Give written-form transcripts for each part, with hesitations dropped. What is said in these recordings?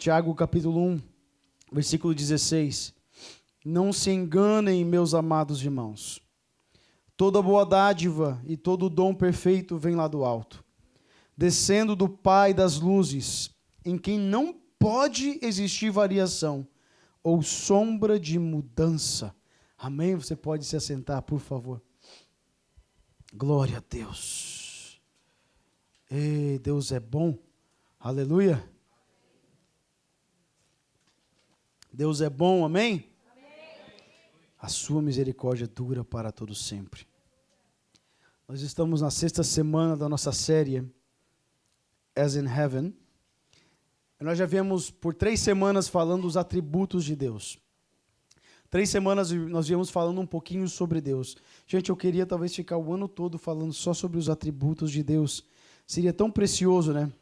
Tiago capítulo 1, versículo 16. Não se enganem, meus amados irmãos. Toda boa dádiva e todo dom perfeito vem lá do alto, descendo do Pai das luzes, em quem não pode existir variação ou sombra de mudança. Amém? Você pode se assentar, por favor. Glória a Deus. Ei, Deus é bom. Aleluia. Deus é bom, amém? A sua misericórdia dura para todo sempre. Nós estamos na 6ª semana da nossa série As in Heaven. E nós já viemos por 3 semanas falando dos atributos de Deus. 3 semanas nós viemos falando um pouquinho sobre Deus. Gente, eu queria talvez ficar o ano todo falando só sobre os atributos de Deus. Seria tão precioso, né?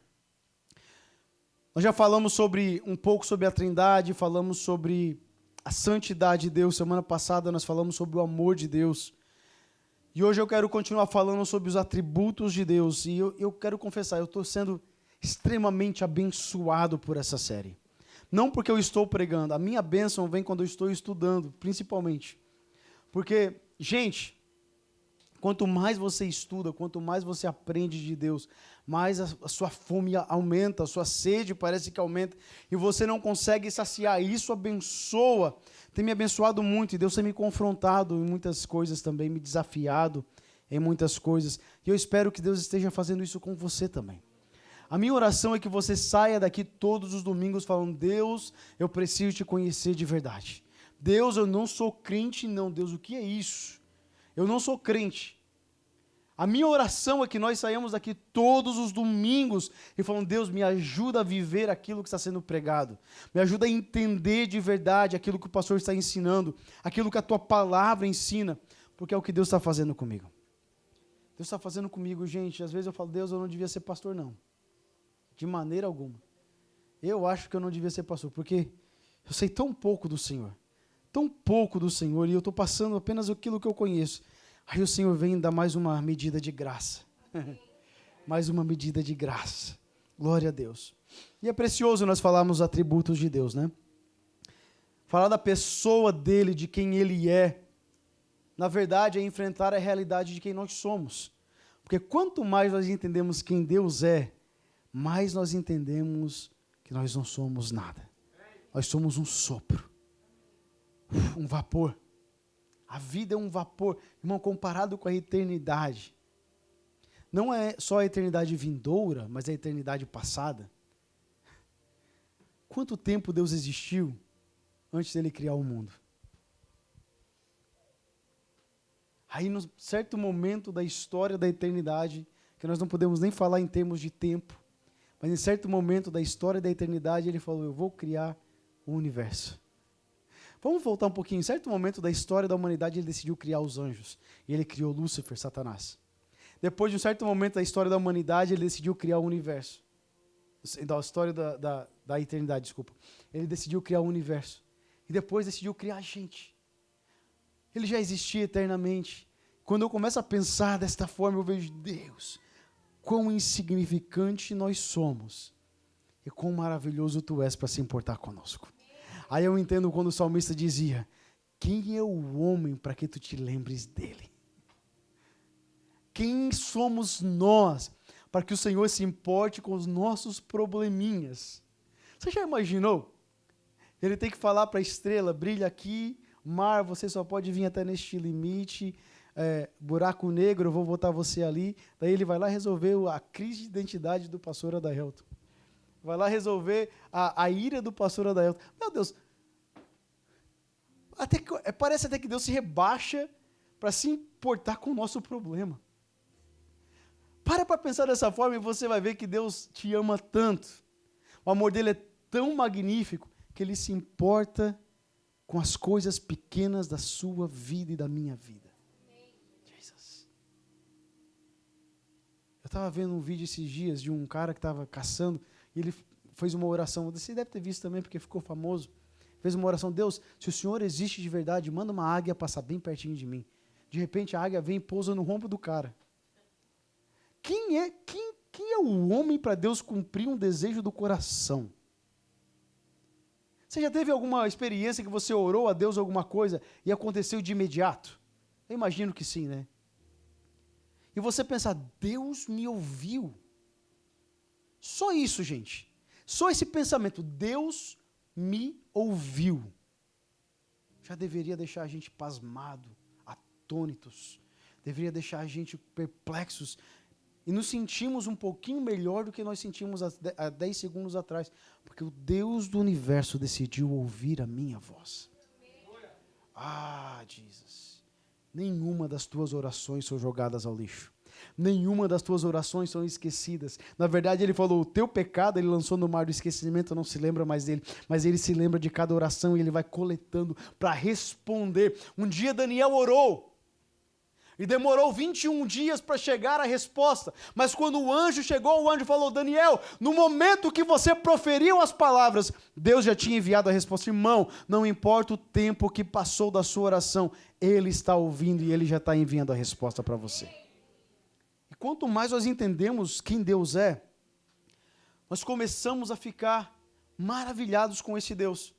Nós já falamos um pouco sobre a Trindade, falamos sobre a santidade de Deus. Semana passada nós falamos sobre o amor de Deus. E hoje eu quero continuar falando sobre os atributos de Deus. E eu quero confessar, eu estou sendo extremamente abençoado por essa série. Não porque eu estou pregando, a minha bênção vem quando eu estou estudando, principalmente. Porque, gente, quanto mais você estuda, quanto mais você aprende de Deus, mais a sua fome aumenta, a sua sede parece que aumenta, e você não consegue saciar. Isso abençoa, tem me abençoado muito, e Deus tem me confrontado em muitas coisas também, me desafiado em muitas coisas, e eu espero que Deus esteja fazendo isso com você também. A minha oração é que você saia daqui todos os domingos falando: Deus, eu preciso te conhecer de verdade. Deus, eu não sou crente, não. Deus, o que é isso? Eu não sou crente. A minha oração é que nós saímos daqui todos os domingos e falando: Deus, me ajuda a viver aquilo que está sendo pregado. Me ajuda a entender de verdade aquilo que o pastor está ensinando, aquilo que a tua palavra ensina, porque é o que Deus está fazendo comigo. Deus está fazendo comigo, gente. Às vezes eu falo: Deus, eu não devia ser pastor, não. De maneira alguma. Eu acho que eu não devia ser pastor, porque eu sei tão pouco do Senhor. Tão pouco do Senhor, e eu estou passando apenas aquilo que eu conheço. Aí o Senhor vem dar mais uma medida de graça. Mais uma medida de graça. Glória a Deus. E é precioso nós falarmos os atributos de Deus, né? Falar da pessoa dele, de quem ele é. Na verdade, é enfrentar a realidade de quem nós somos. Porque quanto mais nós entendemos quem Deus é, mais nós entendemos que nós não somos nada. Nós somos um sopro. Um vapor. A vida é um vapor, irmão, comparado com a eternidade. Não é só a eternidade vindoura, mas a eternidade passada. Quanto tempo Deus existiu antes dele criar o mundo? Aí, num certo momento da história da eternidade, que nós não podemos nem falar em termos de tempo, mas em certo momento da história da eternidade, ele falou: eu vou criar o universo. Vamos voltar um pouquinho. Em certo momento da história da humanidade, ele decidiu criar os anjos. E ele criou Lúcifer, Satanás. Depois de um certo momento da história da humanidade, ele decidiu criar o universo. Da história da eternidade, desculpa. Ele decidiu criar o universo. E depois decidiu criar a gente. Ele já existia eternamente. Quando eu começo a pensar desta forma, eu vejo: Deus, quão insignificante nós somos. E quão maravilhoso tu és para se importar conosco. Aí eu entendo quando o salmista dizia: quem é o homem para que tu te lembres dele? Quem somos nós para que o Senhor se importe com os nossos probleminhas? Você já imaginou? Ele tem que falar para a estrela: brilha aqui, mar, você só pode vir até neste limite, buraco negro, eu vou botar você ali. Daí ele vai lá resolver a crise de identidade do pastor Adaelton. Vai lá resolver a ira do pastor Adaelton. Meu Deus, parece até que Deus se rebaixa para se importar com o nosso problema. Para pensar dessa forma e você vai ver que Deus te ama tanto. O amor dele é tão magnífico que ele se importa com as coisas pequenas da sua vida e da minha vida. Jesus. Eu estava vendo um vídeo esses dias de um cara que estava caçando. E ele fez uma oração, você deve ter visto também porque ficou famoso. Fez uma oração: Deus, se o Senhor existe de verdade, manda uma águia passar bem pertinho de mim. De repente a águia vem e pousa no rombo do cara. Quem é o homem para Deus cumprir um desejo do coração? Você já teve alguma experiência que você orou a Deus alguma coisa e aconteceu de imediato? Eu imagino que sim, né? E você pensa, Deus me ouviu. Só isso, gente. Só esse pensamento, Deus me ouviu. Já deveria deixar a gente pasmado, atônitos. Deveria deixar a gente perplexos. E nos sentimos um pouquinho melhor do que nós sentimos há 10 segundos atrás. Porque o Deus do universo decidiu ouvir a minha voz. Ah, Jesus. Nenhuma das tuas orações são jogadas ao lixo. Nenhuma das tuas orações são esquecidas. Na verdade, ele falou, o teu pecado ele lançou no mar do esquecimento, não se lembra mais dele. Mas ele se lembra de cada oração e ele vai coletando para responder. Um dia Daniel orou. E demorou 21 dias para chegar a resposta. Mas quando o anjo chegou, o anjo falou, Daniel, no momento que você proferiu as palavras, Deus já tinha enviado a resposta. Irmão, não importa o tempo que passou da sua oração, Ele está ouvindo e Ele já está enviando a resposta para você. E quanto mais nós entendemos quem Deus é, nós começamos a ficar maravilhados com esse Deus.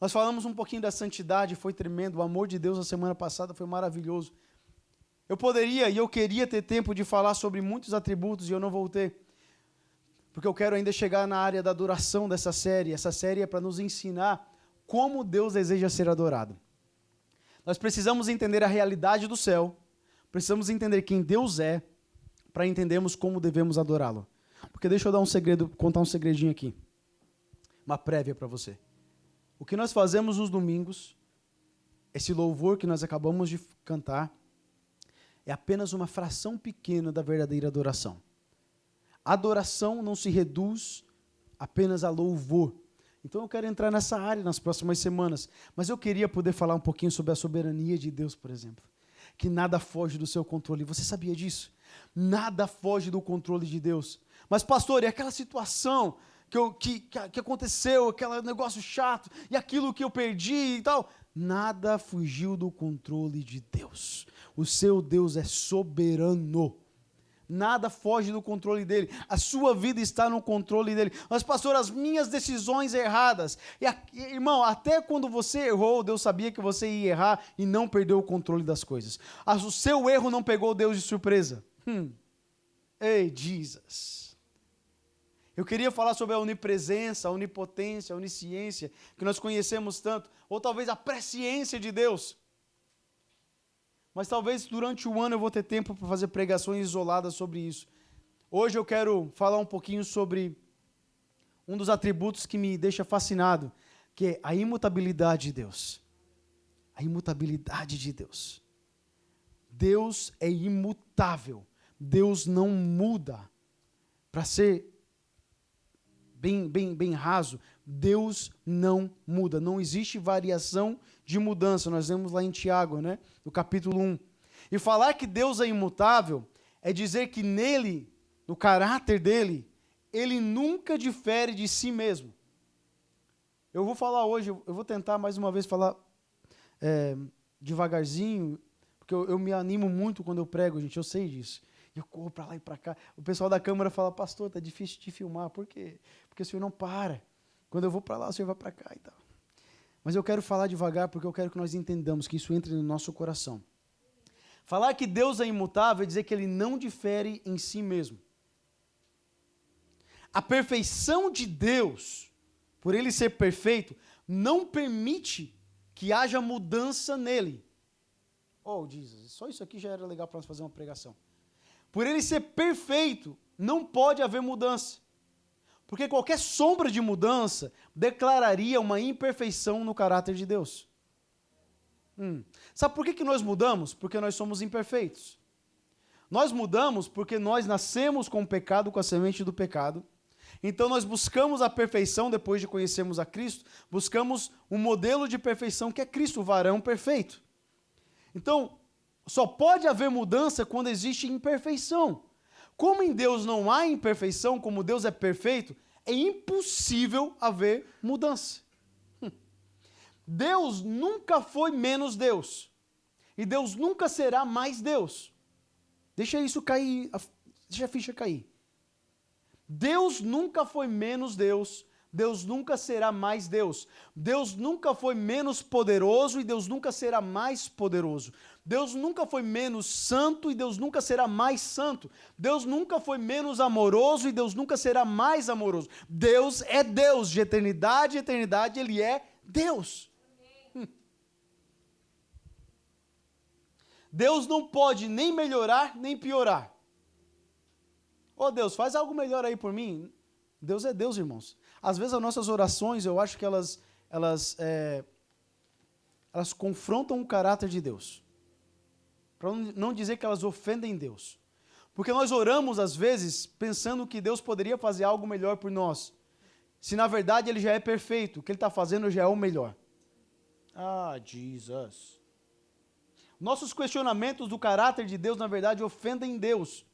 Nós falamos um pouquinho da santidade, foi tremendo. O amor de Deus na semana passada foi maravilhoso. Eu poderia e eu queria ter tempo de falar sobre muitos atributos e eu não vou ter. Porque eu quero ainda chegar na área da adoração dessa série. Essa série é para nos ensinar como Deus deseja ser adorado. Nós precisamos entender a realidade do céu. Precisamos entender quem Deus é para entendermos como devemos adorá-lo. Porque deixa eu dar um segredo, contar um segredinho aqui. Uma prévia para você. O que nós fazemos nos domingos, esse louvor que nós acabamos de cantar, é apenas uma fração pequena da verdadeira adoração. Adoração não se reduz apenas a louvor. Então eu quero entrar nessa área nas próximas semanas. Mas eu queria poder falar um pouquinho sobre a soberania de Deus, por exemplo. Que nada foge do seu controle. Você sabia disso? Nada foge do controle de Deus. Mas pastor, e aquela situação que aconteceu, aquele negócio chato, e aquilo que eu perdi e tal... Nada fugiu do controle de Deus. O seu Deus é soberano. Nada foge do controle dele. A sua vida está no controle dele. Mas, pastor, as minhas decisões erradas. Irmão, até quando você errou, Deus sabia que você ia errar e não perdeu o controle das coisas. O seu erro não pegou Deus de surpresa. Ei, Jesus. Eu queria falar sobre a onipresença, a onipotência, a onisciência, que nós conhecemos tanto, ou talvez a presciência de Deus. Mas talvez durante o ano eu vou ter tempo para fazer pregações isoladas sobre isso. Hoje eu quero falar um pouquinho sobre um dos atributos que me deixa fascinado, que é a imutabilidade de Deus. A imutabilidade de Deus. Deus é imutável. Deus não muda. Para ser bem raso, Deus não muda, não existe variação de mudança, nós vemos lá em Tiago, né, no capítulo 1. E falar que Deus é imutável é dizer que nele, no caráter dele, ele nunca difere de si mesmo. Eu vou falar hoje, eu vou tentar mais uma vez falar devagarzinho, porque eu me animo muito quando eu prego, gente, eu sei disso. Eu corro para lá e para cá. O pessoal da câmera fala, pastor, está difícil de filmar. Por quê? Porque o senhor não para. Quando eu vou para lá, o senhor vai para cá e tal. Mas eu quero falar devagar porque eu quero que nós entendamos que isso entre no nosso coração. Falar que Deus é imutável é dizer que Ele não difere em si mesmo. A perfeição de Deus, por Ele ser perfeito, não permite que haja mudança nele. Oh, Jesus, só isso aqui já era legal para nós fazer uma pregação. Por Ele ser perfeito, não pode haver mudança. Porque qualquer sombra de mudança declararia uma imperfeição no caráter de Deus. Sabe por que nós mudamos? Porque nós somos imperfeitos. Nós mudamos porque nós nascemos com o pecado, com a semente do pecado. Então nós buscamos a perfeição depois de conhecermos a Cristo. Buscamos um modelo de perfeição que é Cristo, o varão perfeito. Então, só pode haver mudança quando existe imperfeição. Como em Deus não há imperfeição, como Deus é perfeito, é impossível haver mudança. Deus nunca foi menos Deus. E Deus nunca será mais Deus. Deixa isso cair, deixa a ficha cair. Deus nunca foi menos Deus, Deus nunca será mais Deus. Deus nunca foi menos poderoso e Deus nunca será mais poderoso. Deus nunca foi menos santo e Deus nunca será mais santo. Deus nunca foi menos amoroso e Deus nunca será mais amoroso. Deus é Deus, de eternidade em eternidade Ele é Deus. Deus não pode nem melhorar, nem piorar. Ô Deus, faz algo melhor aí por mim. Deus é Deus, irmãos. Às vezes as nossas orações, eu acho que elas confrontam o caráter de Deus. Para não dizer que elas ofendem Deus. Porque nós oramos, às vezes, pensando que Deus poderia fazer algo melhor por nós. Se na verdade Ele já é perfeito, o que Ele está fazendo já é o melhor. Ah, Jesus. Nossos questionamentos do caráter de Deus, na verdade, ofendem Deus.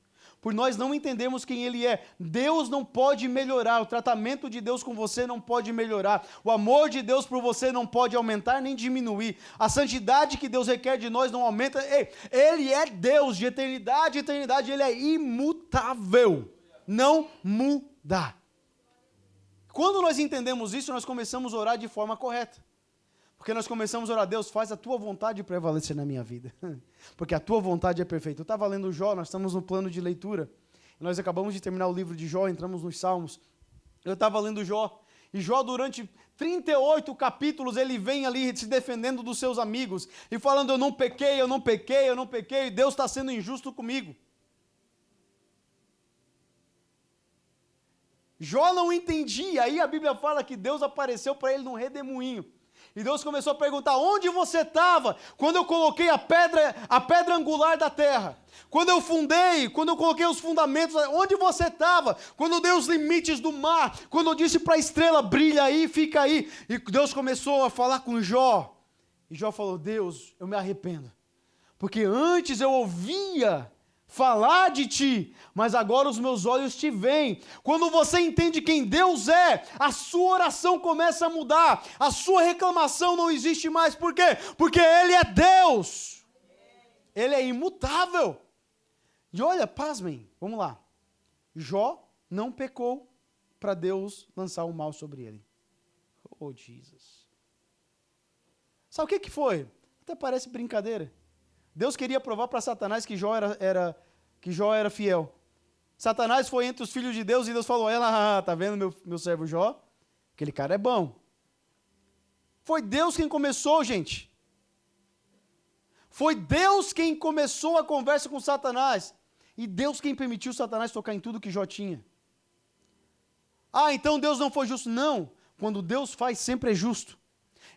Por nós não entendemos quem Ele é. Deus não pode melhorar, o tratamento de Deus com você não pode melhorar, o amor de Deus por você não pode aumentar nem diminuir, a santidade que Deus requer de nós não aumenta. Ele é Deus, de eternidade em eternidade, Ele é imutável, não muda. Quando nós entendemos isso, nós começamos a orar de forma correta. Porque nós começamos a orar, Deus, faz a tua vontade prevalecer na minha vida. Porque a tua vontade é perfeita. Eu estava lendo Jó, nós estamos no plano de leitura. Nós acabamos de terminar o livro de Jó, entramos nos Salmos. Eu estava lendo Jó. E Jó, durante 38 capítulos, ele vem ali se defendendo dos seus amigos. E falando, eu não pequei, eu não pequei, eu não pequei. E Deus está sendo injusto comigo. Jó não entendia. Aí a Bíblia fala que Deus apareceu para ele num redemoinho. E Deus começou a perguntar, onde você estava quando eu coloquei a pedra angular da terra? Quando eu fundei, quando eu coloquei os fundamentos, onde você estava? Quando eu dei os limites do mar, quando eu disse para a estrela, brilha aí, fica aí. E Deus começou a falar com Jó. E Jó falou, Deus, eu me arrependo. Porque antes eu ouvia falar de ti, mas agora os meus olhos te veem. Quando você entende quem Deus é, a sua oração começa a mudar, a sua reclamação não existe mais. Por quê? Porque Ele é Deus, Ele é imutável. E olha, pasmem, vamos lá, Jó não pecou para Deus lançar o mal sobre ele. Oh, Jesus. Sabe o que foi? Até parece brincadeira. Deus queria provar para Satanás que Jó era fiel. Satanás foi entre os filhos de Deus e Deus falou, tá vendo meu servo Jó? Aquele cara é bom. Foi Deus quem começou, gente. Foi Deus quem começou a conversa com Satanás. E Deus quem permitiu Satanás tocar em tudo que Jó tinha. Ah, então Deus não foi justo. Não. Quando Deus faz, sempre é justo.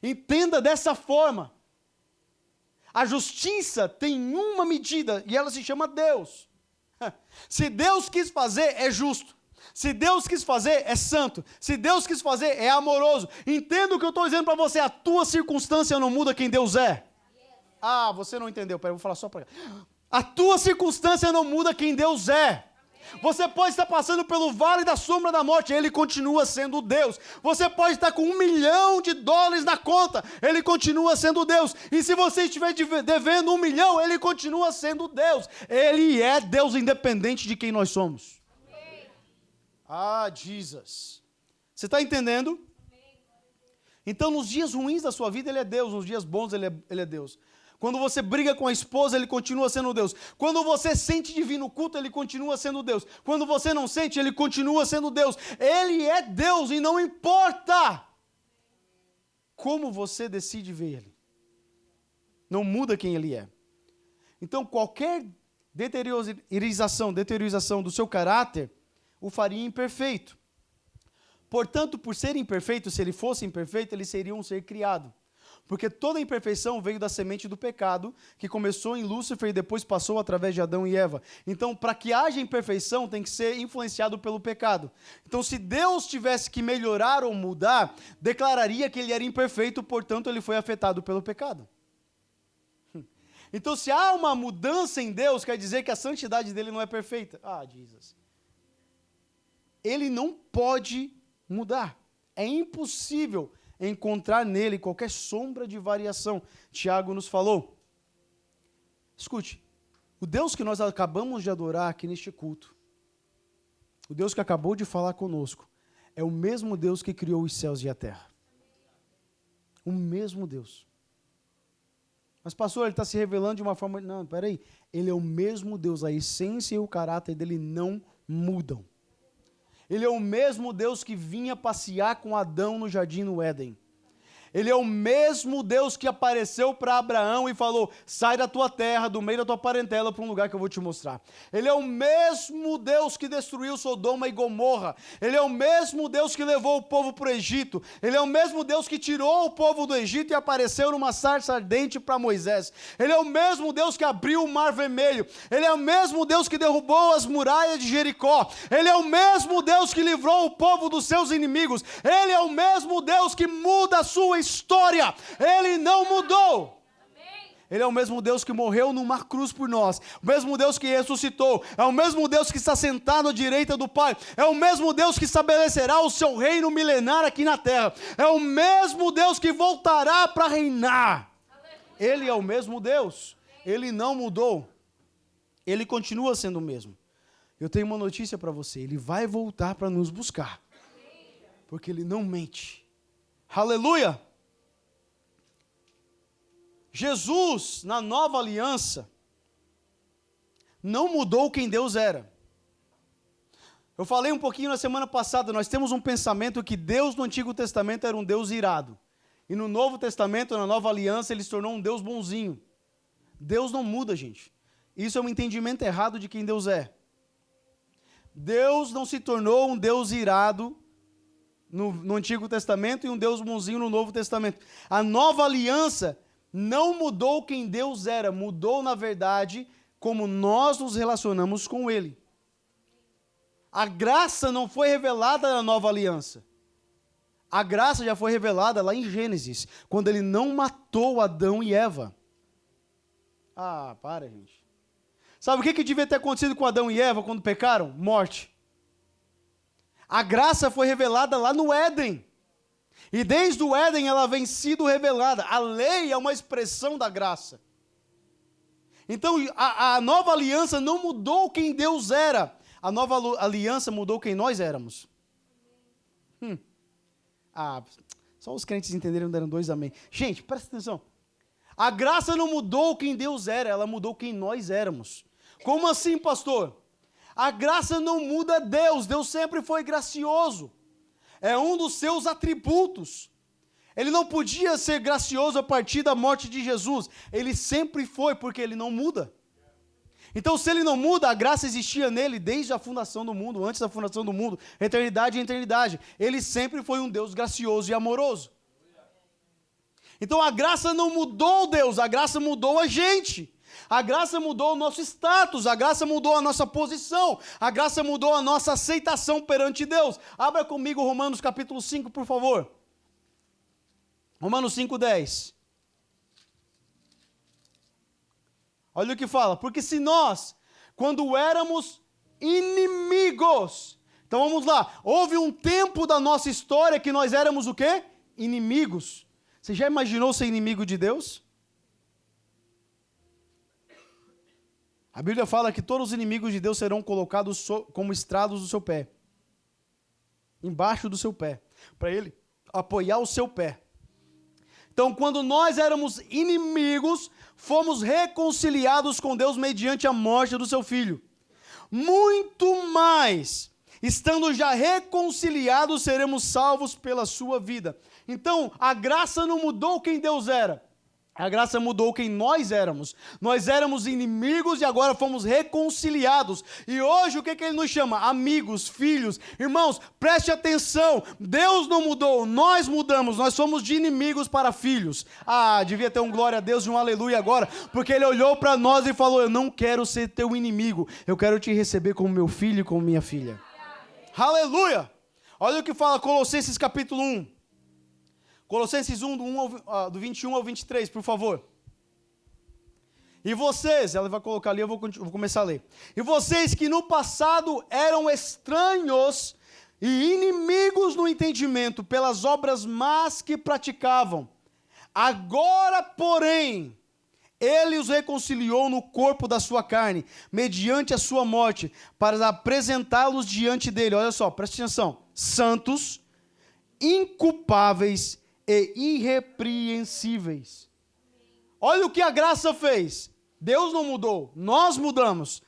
Entenda dessa forma. A justiça tem uma medida e ela se chama Deus. Se Deus quis fazer, é justo. Se Deus quis fazer, é santo. Se Deus quis fazer, é amoroso. Entenda o que eu estou dizendo para você. A tua circunstância não muda quem Deus é. Ah, você não entendeu. Peraí, eu vou falar só para cá. A tua circunstância não muda quem Deus é. Você pode estar passando pelo vale da sombra da morte, Ele continua sendo Deus. Você pode estar com $1 milhão na conta, Ele continua sendo Deus. E se você estiver devendo 1 milhão, Ele continua sendo Deus. Ele é Deus independente de quem nós somos. Amém. Ah, Jesus. Você está entendendo? Amém. Então, nos dias ruins da sua vida, Ele é Deus. Nos dias bons, Ele é Deus. Quando você briga com a esposa, Ele continua sendo Deus. Quando você sente divino culto, Ele continua sendo Deus. Quando você não sente, Ele continua sendo Deus. Ele é Deus e não importa como você decide ver Ele. Não muda quem Ele é. Então, qualquer deteriorização do seu caráter o faria imperfeito. Portanto, por ser imperfeito, se Ele fosse imperfeito, Ele seria um ser criado. Porque toda imperfeição veio da semente do pecado, que começou em Lúcifer e depois passou através de Adão e Eva. Então, para que haja imperfeição, tem que ser influenciado pelo pecado. Então, se Deus tivesse que melhorar ou mudar, declararia que Ele era imperfeito, portanto, Ele foi afetado pelo pecado. Então, se há uma mudança em Deus, quer dizer que a santidade dele não é perfeita. Ah, Jesus. Ele não pode mudar. É impossível encontrar nele qualquer sombra de variação. Tiago nos falou. Escute, o Deus que nós acabamos de adorar aqui neste culto, o Deus que acabou de falar conosco, é o mesmo Deus que criou os céus e a terra. O mesmo Deus. Mas pastor, ele está se revelando de uma forma... Não, peraí. Ele é o mesmo Deus, a essência e o caráter dele não mudam. Ele é o mesmo Deus que vinha passear com Adão no jardim no Éden. Ele é o mesmo Deus que apareceu para Abraão e falou, sai da tua terra, do meio da tua parentela, para um lugar que eu vou te mostrar. Ele é o mesmo Deus que destruiu Sodoma e Gomorra. Ele é o mesmo Deus que levou o povo para o Egito. Ele é o mesmo Deus que tirou o povo do Egito e apareceu numa sarça ardente para Moisés. Ele é o mesmo Deus que abriu o mar vermelho. Ele é o mesmo Deus que derrubou as muralhas de Jericó. Ele é o mesmo Deus que livrou o povo dos seus inimigos. Ele é o mesmo Deus que muda a sua história. Ele não mudou. Ele é o mesmo Deus que morreu numa cruz por nós, o mesmo Deus que ressuscitou, é o mesmo Deus que está sentado à direita do Pai, é o mesmo Deus que estabelecerá o seu reino milenar aqui na terra, é o mesmo Deus que voltará para reinar. Ele é o mesmo Deus, ele não mudou, ele continua sendo o mesmo. Eu tenho uma notícia para você, ele vai voltar para nos buscar, porque ele não mente. Aleluia! Jesus, na nova aliança, não mudou quem Deus era. Eu falei um pouquinho na semana passada, nós temos um pensamento que Deus no Antigo Testamento era um Deus irado. E no Novo Testamento, na nova aliança, ele se tornou um Deus bonzinho. Deus não muda, gente. Isso é um entendimento errado de quem Deus é. Deus não se tornou um Deus irado no Antigo Testamento e um Deus bonzinho no Novo Testamento. A nova aliança não mudou quem Deus era, mudou, na verdade, como nós nos relacionamos com Ele. A graça não foi revelada na nova aliança. A graça já foi revelada lá em Gênesis, quando Ele não matou Adão e Eva. Ah, para, gente. Sabe o que devia ter acontecido com Adão e Eva quando pecaram? Morte. A graça foi revelada lá no Éden. E desde o Éden ela vem sido revelada. A lei é uma expressão da graça. Então a nova aliança não mudou quem Deus era. A nova aliança mudou quem nós éramos. Só os crentes entenderam, deram 2 amém. Gente, presta atenção. A graça não mudou quem Deus era, ela mudou quem nós éramos. Como assim, pastor? A graça não muda Deus. Deus sempre foi gracioso. É um dos seus atributos. Ele não podia ser gracioso a partir da morte de Jesus. Ele sempre foi, porque ele não muda. Então, se ele não muda, a graça existia nele desde a fundação do mundo, antes da fundação do mundo, eternidade em eternidade. Ele sempre foi um Deus gracioso e amoroso. Então, a graça não mudou Deus, a graça mudou a gente. A graça mudou o nosso status, a graça mudou a nossa posição, a graça mudou a nossa aceitação perante Deus. Abra comigo Romanos capítulo 5, por favor. Romanos 5:10. Olha o que fala. Porque se nós, quando éramos inimigos... Então vamos lá. Houve um tempo da nossa história que nós éramos o quê? Inimigos. Você já imaginou ser inimigo de Deus? A Bíblia fala que todos os inimigos de Deus serão colocados como estrados do seu pé. Embaixo do seu pé. Para ele apoiar o seu pé. Então, quando nós éramos inimigos, fomos reconciliados com Deus mediante a morte do seu Filho. Muito mais, estando já reconciliados, seremos salvos pela sua vida. Então, a graça não mudou quem Deus era. A graça mudou quem nós éramos. Nós éramos inimigos e agora fomos reconciliados. E hoje o que ele nos chama? Amigos, filhos. Irmãos, preste atenção. Deus não mudou, nós mudamos. Nós somos de inimigos para filhos. Devia ter um glória a Deus e um aleluia agora. Porque ele olhou para nós e falou, eu não quero ser teu inimigo. Eu quero te receber como meu filho e como minha filha. Aleluia! Olha o que fala Colossenses capítulo 1. Colossenses 1, do 21 ao 23, por favor. E vocês, ela vai colocar ali, eu vou começar a ler. E vocês que no passado eram estranhos e inimigos no entendimento pelas obras más que praticavam, agora, porém, ele os reconciliou no corpo da sua carne, mediante a sua morte, para apresentá-los diante dele. Olha só, preste atenção. santos, inculpáveis e irrepreensíveis. Olha o que a graça fez. Deus não mudou, nós mudamos.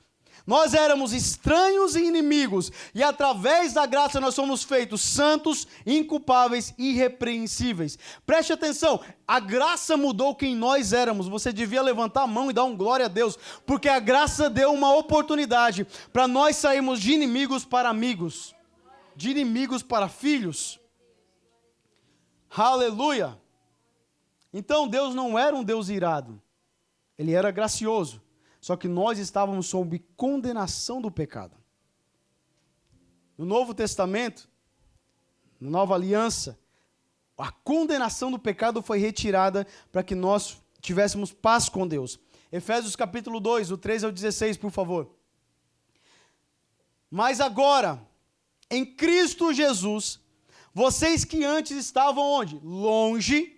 Nós éramos estranhos e inimigos, e através da graça nós somos feitos santos, inculpáveis e irrepreensíveis. Preste atenção, a graça mudou quem nós éramos. Você devia levantar a mão e dar um glória a Deus, porque a graça deu uma oportunidade para nós sairmos de inimigos para amigos, de inimigos para filhos. Aleluia! Então Deus não era um Deus irado, Ele era gracioso. Só que nós estávamos sob condenação do pecado. No Novo Testamento, na Nova Aliança, a condenação do pecado foi retirada para que nós tivéssemos paz com Deus. Efésios capítulo 2, do 13 ao 16, por favor. Mas agora, em Cristo Jesus, vocês que antes estavam onde? Longe,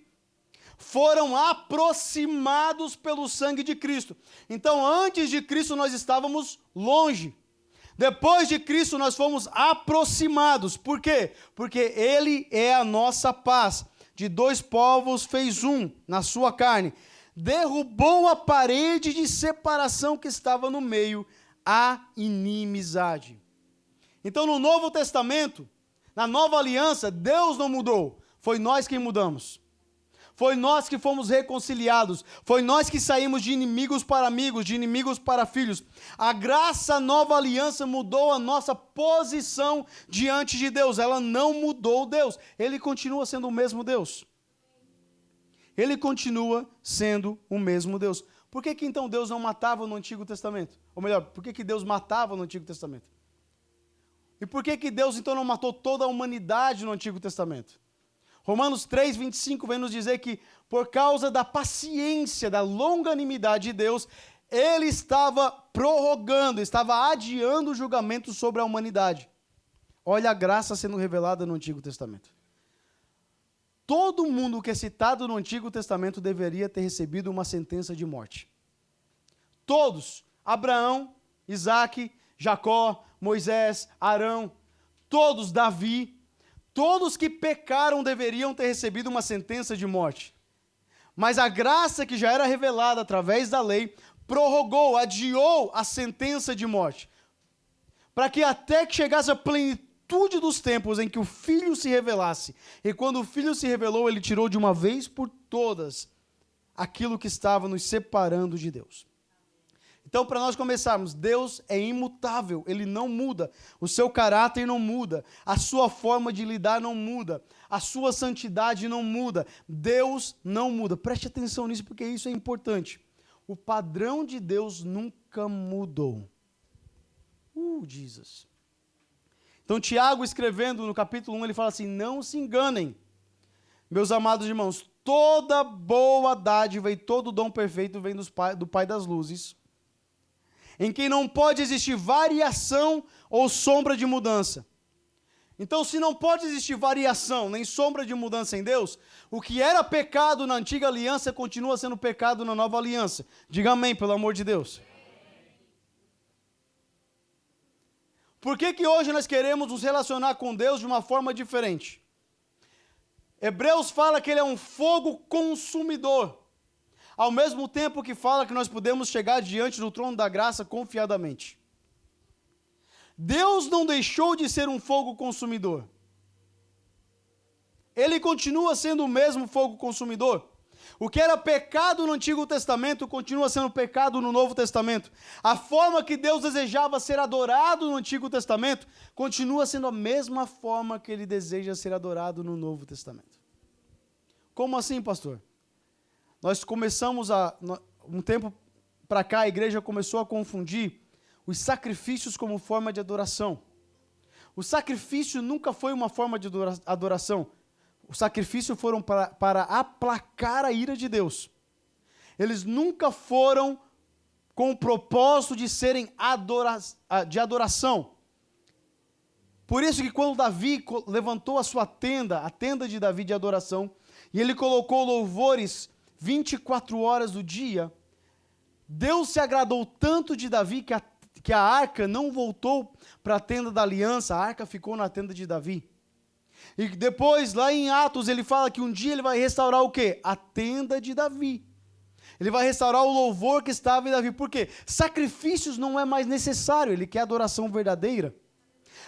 foram aproximados pelo sangue de Cristo. Então, antes de Cristo, nós estávamos longe. Depois de Cristo, nós fomos aproximados. Por quê? Porque Ele é a nossa paz. De dois povos fez um na sua carne. Derrubou a parede de separação que estava no meio, a inimizade. Então, no Novo Testamento, na Nova Aliança, Deus não mudou. Foi nós quem mudamos. Foi nós que fomos reconciliados. Foi nós que saímos de inimigos para amigos, de inimigos para filhos. A graça nova aliança mudou a nossa posição diante de Deus. Ela não mudou Deus. Ele continua sendo o mesmo Deus. Ele continua sendo o mesmo Deus. Por que então Deus não matava no Antigo Testamento? Ou melhor, por que Deus matava no Antigo Testamento? E por que Deus então não matou toda a humanidade no Antigo Testamento? Romanos 3, 25 vem nos dizer que, por causa da paciência, da longanimidade de Deus, Ele estava prorrogando, estava adiando o julgamento sobre a humanidade. Olha a graça sendo revelada no Antigo Testamento. Todo mundo que é citado no Antigo Testamento deveria ter recebido uma sentença de morte. Todos. Abraão, Isaque, Jacó, Moisés, Arão, todos, Davi. Todos que pecaram deveriam ter recebido uma sentença de morte. Mas a graça que já era revelada através da lei, prorrogou, adiou a sentença de morte. Para que até que chegasse a plenitude dos tempos em que o Filho se revelasse. E quando o Filho se revelou, Ele tirou de uma vez por todas aquilo que estava nos separando de Deus. Então, para nós começarmos, Deus é imutável, Ele não muda, o seu caráter não muda, a sua forma de lidar não muda, a sua santidade não muda, Deus não muda. Preste atenção nisso, porque isso é importante. O padrão de Deus nunca mudou. Jesus. Então, Tiago, escrevendo no capítulo 1, ele fala assim: não se enganem, meus amados irmãos, toda boa dádiva e todo dom perfeito vem do Pai das luzes, em quem não pode existir variação ou sombra de mudança. Então, se não pode existir variação nem sombra de mudança em Deus, o que era pecado na antiga aliança continua sendo pecado na nova aliança. Diga amém, pelo amor de Deus. Por que hoje nós queremos nos relacionar com Deus de uma forma diferente? Hebreus fala que Ele é um fogo consumidor, ao mesmo tempo que fala que nós podemos chegar diante do trono da graça confiadamente. Deus não deixou de ser um fogo consumidor. Ele continua sendo o mesmo fogo consumidor. O que era pecado no Antigo Testamento continua sendo pecado no Novo Testamento. A forma que Deus desejava ser adorado no Antigo Testamento continua sendo a mesma forma que Ele deseja ser adorado no Novo Testamento. Como assim, pastor? Nós começamos um tempo para cá, a igreja começou a confundir os sacrifícios como forma de adoração. O sacrifício nunca foi uma forma de adoração. O sacrifício foram para aplacar a ira de Deus. Eles nunca foram com o propósito de serem de adoração. Por isso que quando Davi levantou a sua tenda, a tenda de Davi de adoração, e ele colocou louvores 24 horas do dia, Deus se agradou tanto de Davi que a arca não voltou para a tenda da aliança, a arca ficou na tenda de Davi. E depois, lá em Atos, ele fala que um dia ele vai restaurar o quê? A tenda de Davi. Ele vai restaurar o louvor que estava em Davi. Por quê? Sacrifícios não é mais necessário, ele quer adoração verdadeira.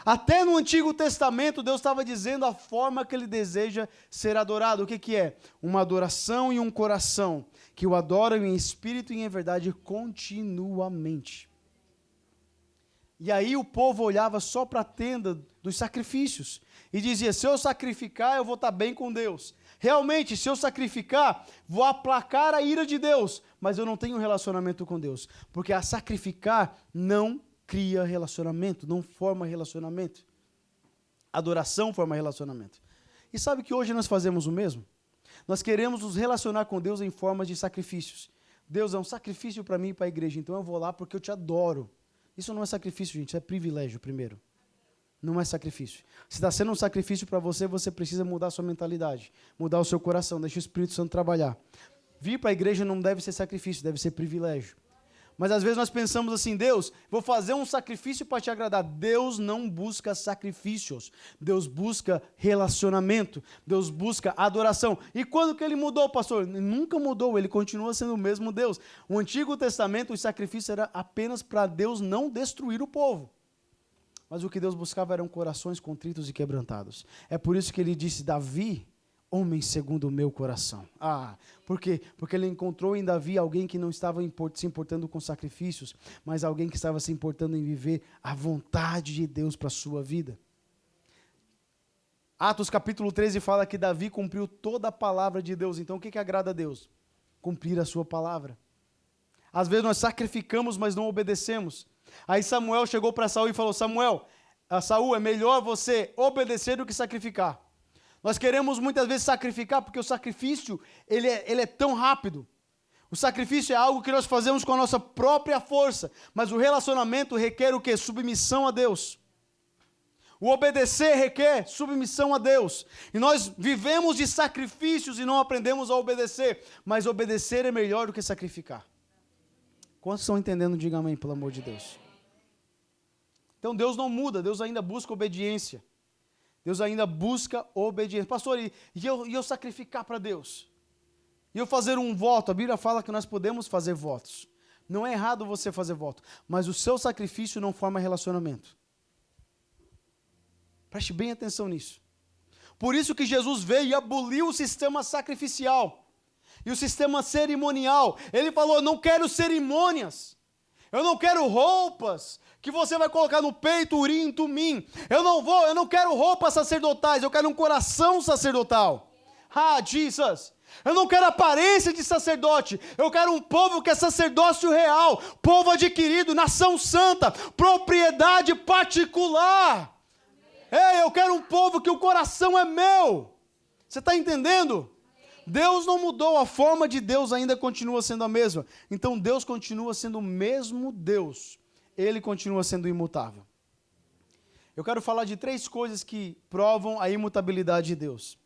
Até no Antigo Testamento, Deus estava dizendo a forma que ele deseja ser adorado. O que que é? Uma adoração e um coração que o adoram em espírito e em verdade continuamente. E aí o povo olhava só para a tenda dos sacrifícios e dizia, se eu sacrificar, eu vou estar bem com Deus. Realmente, se eu sacrificar, vou aplacar a ira de Deus, mas eu não tenho relacionamento com Deus, porque a sacrificar não cria relacionamento, não forma relacionamento. Adoração forma relacionamento. E sabe que hoje nós fazemos o mesmo? Nós queremos nos relacionar com Deus em formas de sacrifícios. Deus é um sacrifício para mim e para a igreja, então eu vou lá porque eu te adoro. Isso não é sacrifício, gente, isso é privilégio primeiro. Não é sacrifício. Se está sendo um sacrifício para você, você precisa mudar a sua mentalidade, mudar o seu coração, deixar o Espírito Santo trabalhar. Vir para a igreja não deve ser sacrifício, deve ser privilégio. Mas às vezes nós pensamos assim, Deus, vou fazer um sacrifício para te agradar. Deus não busca sacrifícios, Deus busca relacionamento, Deus busca adoração. E quando que ele mudou, pastor? Ele nunca mudou, ele continua sendo o mesmo Deus. O Antigo Testamento, o sacrifício era apenas para Deus não destruir o povo. Mas o que Deus buscava eram corações contritos e quebrantados. É por isso que ele disse, Davi, homem segundo o meu coração. Por quê? Porque ele encontrou em Davi alguém que não estava se importando com sacrifícios, mas alguém que estava se importando em viver a vontade de Deus para a sua vida. Atos capítulo 13 fala que Davi cumpriu toda a palavra de Deus. Então o que agrada a Deus? Cumprir a sua palavra. Às vezes nós sacrificamos, mas não obedecemos. Aí Samuel chegou para Saul e falou, Saul, é melhor você obedecer do que sacrificar. Nós queremos muitas vezes sacrificar, porque o sacrifício, ele é tão rápido. O sacrifício é algo que nós fazemos com a nossa própria força, mas o relacionamento requer o quê? Submissão a Deus. O obedecer requer submissão a Deus. E nós vivemos de sacrifícios e não aprendemos a obedecer, mas obedecer é melhor do que sacrificar. Quantos estão entendendo? Diga amém, pelo amor de Deus. Então Deus não muda, Deus ainda busca obediência. Deus ainda busca obediência. Pastor, e eu sacrificar para Deus? E eu fazer um voto? A Bíblia fala que nós podemos fazer votos. Não é errado você fazer voto, mas o seu sacrifício não forma relacionamento. Preste bem atenção nisso. Por isso que Jesus veio e aboliu o sistema sacrificial e o sistema cerimonial. Ele falou, não quero cerimônias, eu não quero roupas que você vai colocar no peito, urim, tumim. Eu não quero roupas sacerdotais, eu quero um coração sacerdotal. Jesus! Eu não quero aparência de sacerdote, eu quero um povo que é sacerdócio real, povo adquirido, nação santa, propriedade particular. Ei, eu quero um povo que o coração é meu. Você está entendendo? Deus não mudou, a forma de Deus ainda continua sendo a mesma. Então Deus continua sendo o mesmo Deus. Ele continua sendo imutável. Eu quero falar de 3 coisas que provam a imutabilidade de Deus.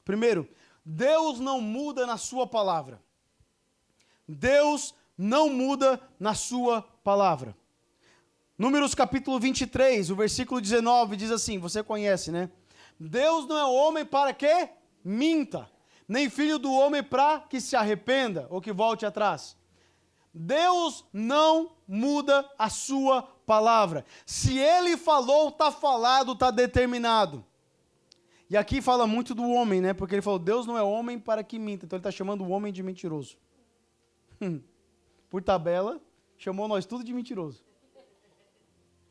Primeiro, Deus não muda na sua palavra. Deus não muda na sua palavra. Números capítulo 23, o versículo 19 diz assim, você conhece, né? Deus não é homem para que minta, nem filho do homem para que se arrependa ou que volte atrás. Deus não muda a sua palavra. Se ele falou, está falado, está determinado. E aqui fala muito do homem, né? Porque ele falou, Deus não é homem para que minta. Então ele está chamando o homem de mentiroso. Por tabela, chamou nós tudo de mentiroso.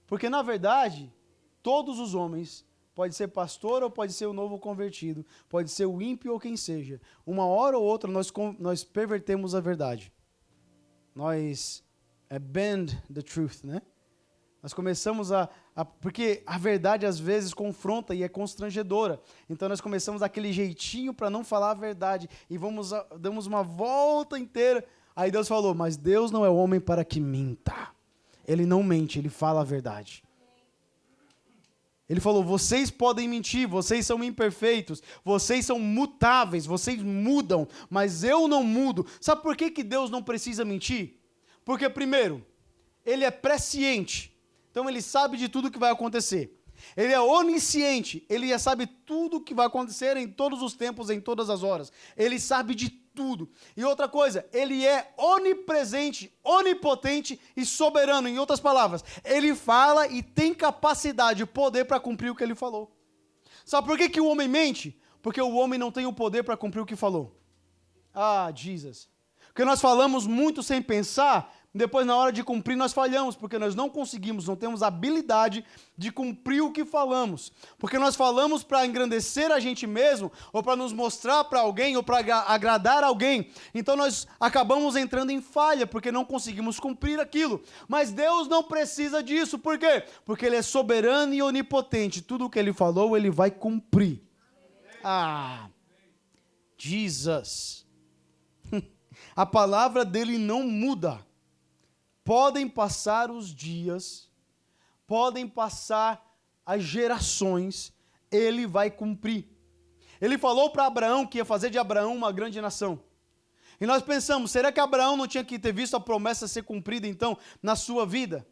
Porque na verdade, todos os homens, pode ser pastor ou pode ser o novo convertido, pode ser o ímpio ou quem seja, uma hora ou outra nós pervertemos a verdade. Nós bend the truth, né? Nós começamos porque a verdade às vezes confronta e é constrangedora. Então nós começamos aquele jeitinho para não falar a verdade e damos uma volta inteira. Aí Deus falou, mas Deus não é homem para que minta. Ele não mente, ele fala a verdade. Ele falou, vocês podem mentir, vocês são imperfeitos, vocês são mutáveis, vocês mudam, mas eu não mudo. Sabe por que Deus não precisa mentir? Porque primeiro, ele é presciente, então ele sabe de tudo que vai acontecer. Ele é onisciente, ele já sabe tudo o que vai acontecer em todos os tempos, em todas as horas. Ele sabe de tudo. E outra coisa, ele é onipresente, onipotente e soberano. Em outras palavras, ele fala e tem capacidade e poder para cumprir o que ele falou. Sabe por que o homem mente? Porque o homem não tem o poder para cumprir o que falou. Ah, Jesus. Porque nós falamos muito sem pensar, depois na hora de cumprir nós falhamos, porque nós não conseguimos, não temos habilidade de cumprir o que falamos. Porque nós falamos para engrandecer a gente mesmo, ou para nos mostrar para alguém, ou para agradar alguém. Então nós acabamos entrando em falha, porque não conseguimos cumprir aquilo. Mas Deus não precisa disso, por quê? Porque Ele é soberano e onipotente, tudo o que Ele falou, Ele vai cumprir. Ah, Jesus. A palavra dele não muda. Podem passar os dias, podem passar as gerações, ele vai cumprir. Ele falou para Abraão que ia fazer de Abraão uma grande nação. E nós pensamos, será que Abraão não tinha que ter visto a promessa ser cumprida então na sua vida?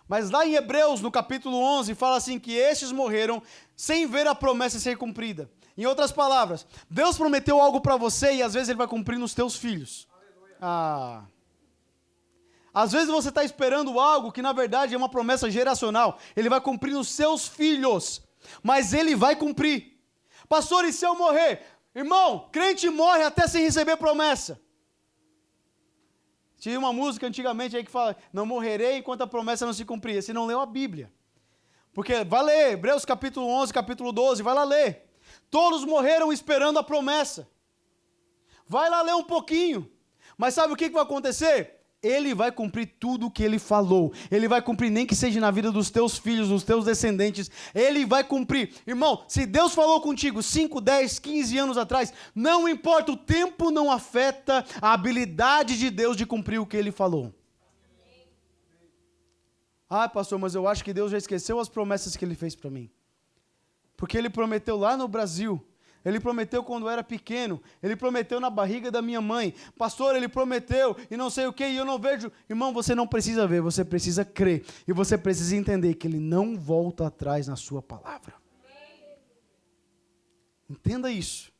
Mas lá em Hebreus, no capítulo 11, fala assim que estes morreram sem ver a promessa ser cumprida. Em outras palavras, Deus prometeu algo para você e às vezes Ele vai cumprir nos teus filhos. Ah. Às vezes você está esperando algo que na verdade é uma promessa geracional. Ele vai cumprir nos seus filhos, mas Ele vai cumprir. Pastor, e se eu morrer? Irmão, crente morre até sem receber promessa. Tinha uma música antigamente aí que fala, não morrerei enquanto a promessa não se cumprir. Você não leu a Bíblia. Porque vai ler, Hebreus capítulo 11, capítulo 12, vai lá ler. Todos morreram esperando a promessa. Vai lá ler um pouquinho. Mas sabe o que vai acontecer? Ele vai cumprir tudo o que Ele falou. Ele vai cumprir, nem que seja na vida dos teus filhos, dos teus descendentes. Ele vai cumprir. Irmão, se Deus falou contigo 5, 10, 15 anos atrás, não importa, o tempo não afeta a habilidade de Deus de cumprir o que Ele falou. Ah, pastor, mas eu acho que Deus já esqueceu as promessas que Ele fez para mim. Porque Ele prometeu lá no Brasil. Ele prometeu quando eu era pequeno. Ele prometeu na barriga da minha mãe. Pastor, Ele prometeu e não sei o que, e eu não vejo. Irmão, você não precisa ver, você precisa crer. E você precisa entender que Ele não volta atrás na sua palavra. Entenda isso.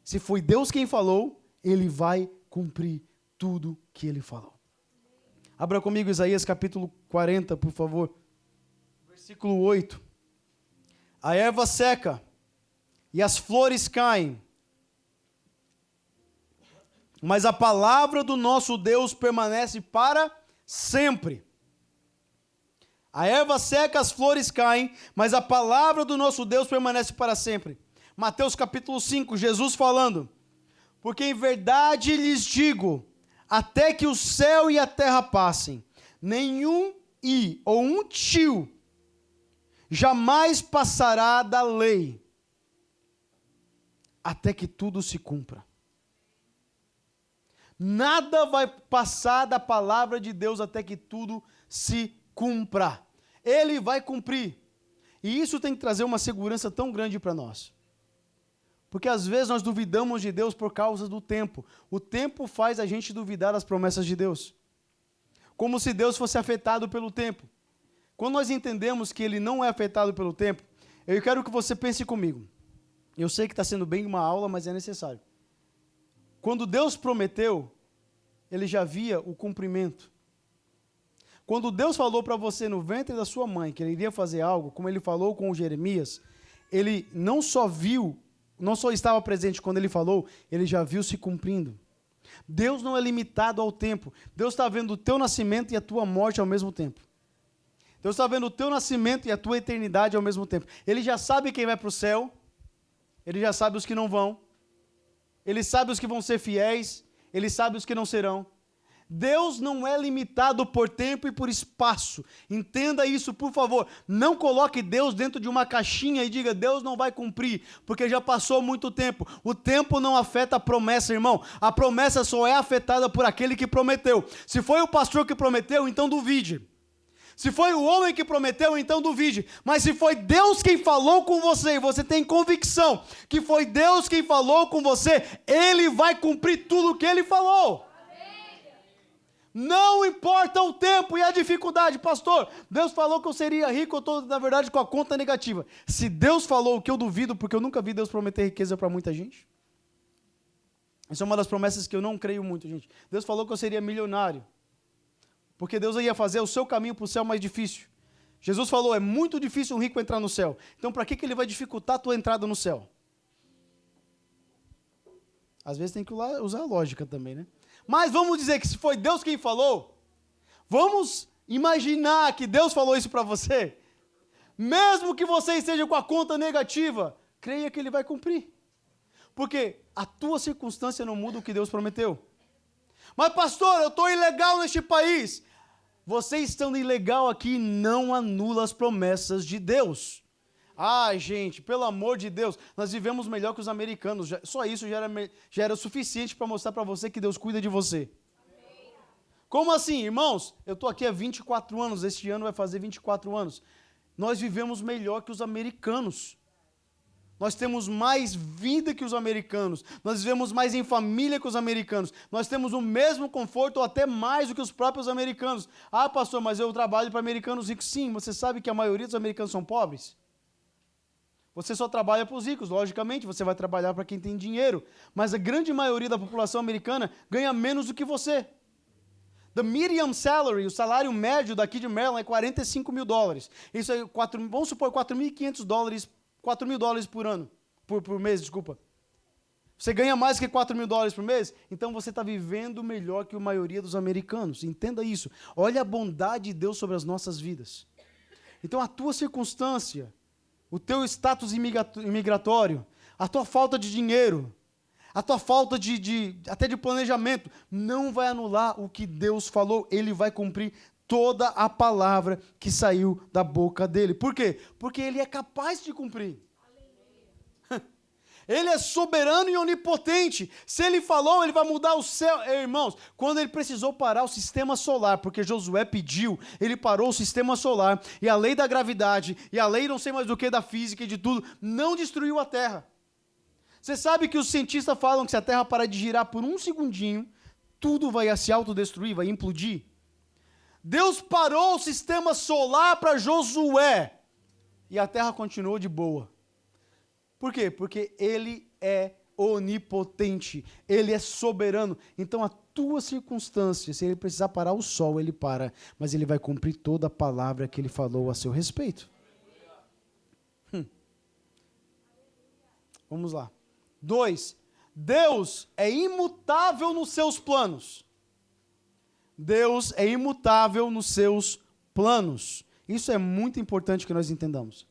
Se foi Deus quem falou, Ele vai cumprir tudo que Ele falou. Abra comigo Isaías capítulo 40, por favor. Versículo 8. A erva seca e as flores caem, mas a palavra do nosso Deus permanece para sempre. A erva seca, as flores caem, mas a palavra do nosso Deus permanece para sempre. Mateus capítulo 5, Jesus falando, porque em verdade lhes digo, até que o céu e a terra passem, nenhum i ou um tio jamais passará da lei, até que tudo se cumpra. Nada vai passar da palavra de Deus até que tudo se cumpra. Ele vai cumprir. E isso tem que trazer uma segurança tão grande para nós. Porque às vezes nós duvidamos de Deus por causa do tempo. O tempo faz a gente duvidar das promessas de Deus. Como se Deus fosse afetado pelo tempo. Quando nós entendemos que Ele não é afetado pelo tempo, eu quero que você pense comigo. Eu sei que está sendo bem uma aula, mas é necessário. Quando Deus prometeu, Ele já via o cumprimento. Quando Deus falou para você no ventre da sua mãe que Ele iria fazer algo, como Ele falou com o Jeremias, Ele não só viu, não só estava presente quando Ele falou, Ele já viu se cumprindo. Deus não é limitado ao tempo. Deus está vendo o teu nascimento e a tua morte ao mesmo tempo. Deus está vendo o teu nascimento e a tua eternidade ao mesmo tempo. Ele já sabe quem vai para o céu. Ele já sabe os que não vão. Ele sabe os que vão ser fiéis. Ele sabe os que não serão. Deus não é limitado por tempo e por espaço. Entenda isso, por favor. Não coloque Deus dentro de uma caixinha e diga, Deus não vai cumprir, porque já passou muito tempo. O tempo não afeta a promessa, irmão. A promessa só é afetada por aquele que prometeu. Se foi o pastor que prometeu, então duvide. Se foi o homem que prometeu, então duvide. Mas se foi Deus quem falou com você, e você tem convicção que foi Deus quem falou com você, Ele vai cumprir tudo o que Ele falou. Não importa o tempo e a dificuldade. Pastor, Deus falou que eu seria rico, eu estou, na verdade, com a conta negativa. Se Deus falou o que eu duvido, porque eu nunca vi Deus prometer riqueza para muita gente. Essa é uma das promessas que eu não creio muito, gente. Deus falou que eu seria milionário. Porque Deus ia fazer o seu caminho para o céu mais difícil. Jesus falou, é muito difícil um rico entrar no céu. Então, para que ele vai dificultar a tua entrada no céu? Às vezes tem que usar a lógica também, né? Mas vamos dizer que se foi Deus quem falou, vamos imaginar que Deus falou isso para você. Mesmo que você esteja com a conta negativa, creia que ele vai cumprir. Porque a tua circunstância não muda o que Deus prometeu. Mas pastor, eu estou ilegal neste país. Você estando ilegal aqui não anula as promessas de Deus. Ai, gente, pelo amor de Deus, nós vivemos melhor que os americanos. Só isso já era suficiente para mostrar para você que Deus cuida de você. Amém. Como assim, irmãos? Eu estou aqui há 24 anos, este ano vai fazer 24 anos. Nós vivemos melhor que os americanos. Nós temos mais vida que os americanos. Nós vivemos mais em família que os americanos. Nós temos o mesmo conforto ou até mais do que os próprios americanos. Ah, pastor, mas eu trabalho para americanos ricos. Sim, você sabe que a maioria dos americanos são pobres? Você só trabalha para os ricos, logicamente, você vai trabalhar para quem tem dinheiro. Mas a grande maioria da população americana ganha menos do que você. The median salary, o salário médio daqui de Maryland é $45.000. Isso é, vamos supor, $4.500, $4.000 por ano, por mês, desculpa. Você ganha mais que $4.000 por mês? Então você está vivendo melhor que a maioria dos americanos. Entenda isso. Olha a bondade de Deus sobre as nossas vidas. Então a tua circunstância, o teu status imigratório, a tua falta de dinheiro, a tua falta até de planejamento, não vai anular o que Deus falou. Ele vai cumprir toda a palavra que saiu da boca dele. Por quê? Porque ele é capaz de cumprir. Ele é soberano e onipotente. Se ele falou, ele vai mudar o céu. Irmãos, quando ele precisou parar o sistema solar, porque Josué pediu, ele parou o sistema solar, e a lei da gravidade, e a lei não sei mais do que da física e de tudo, não destruiu a Terra. Você sabe que os cientistas falam que se a Terra parar de girar por um segundinho, tudo vai se autodestruir, vai implodir? Deus parou o sistema solar para Josué, e a Terra continuou de boa. Por quê? Porque ele é onipotente, ele é soberano. Então a tua circunstância, se ele precisar parar o sol, ele para, mas ele vai cumprir toda a palavra que ele falou a seu respeito. Vamos lá. 2. Deus é imutável nos seus planos. Deus é imutável nos seus planos. Isso é muito importante que nós entendamos.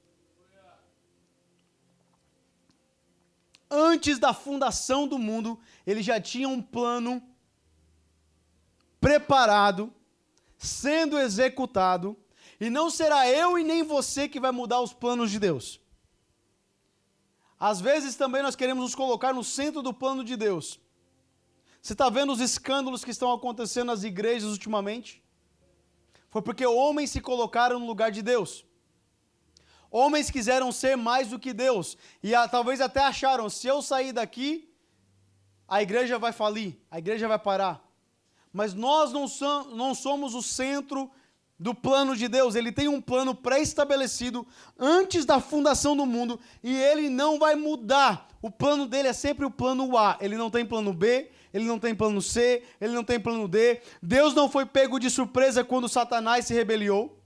Antes da fundação do mundo, ele já tinha um plano preparado, sendo executado, e não será eu e nem você que vai mudar os planos de Deus. Às vezes também nós queremos nos colocar no centro do plano de Deus. Você está vendo os escândalos que estão acontecendo nas igrejas ultimamente? Foi porque homens se colocaram no lugar de Deus. Homens quiseram ser mais do que Deus. E talvez até acharam, se eu sair daqui, a igreja vai falir, a igreja vai parar. Mas nós não somos o centro do plano de Deus. Ele tem um plano pré-estabelecido antes da fundação do mundo e ele não vai mudar. O plano dele é sempre o plano A. Ele não tem plano B, ele não tem plano C, ele não tem plano D. Deus não foi pego de surpresa quando Satanás se rebeliou.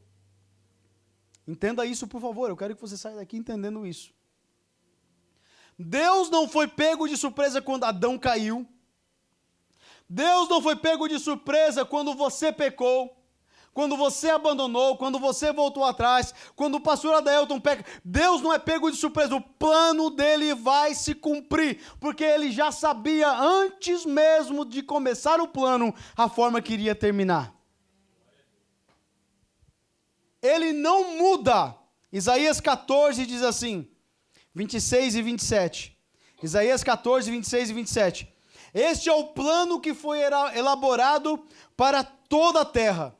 Entenda isso, por favor. Eu quero que você saia daqui entendendo isso. Deus não foi pego de surpresa quando Adão caiu. Deus não foi pego de surpresa quando você pecou, quando você abandonou, quando você voltou atrás, quando o pastor Adaelton peca. Deus não é pego de surpresa. O plano dele vai se cumprir, porque ele já sabia antes mesmo de começar o plano a forma que iria terminar. Ele não muda. Isaías 14 diz assim, 26 e 27. Isaías 14, 26 e 27. Este é o plano que foi elaborado para toda a terra.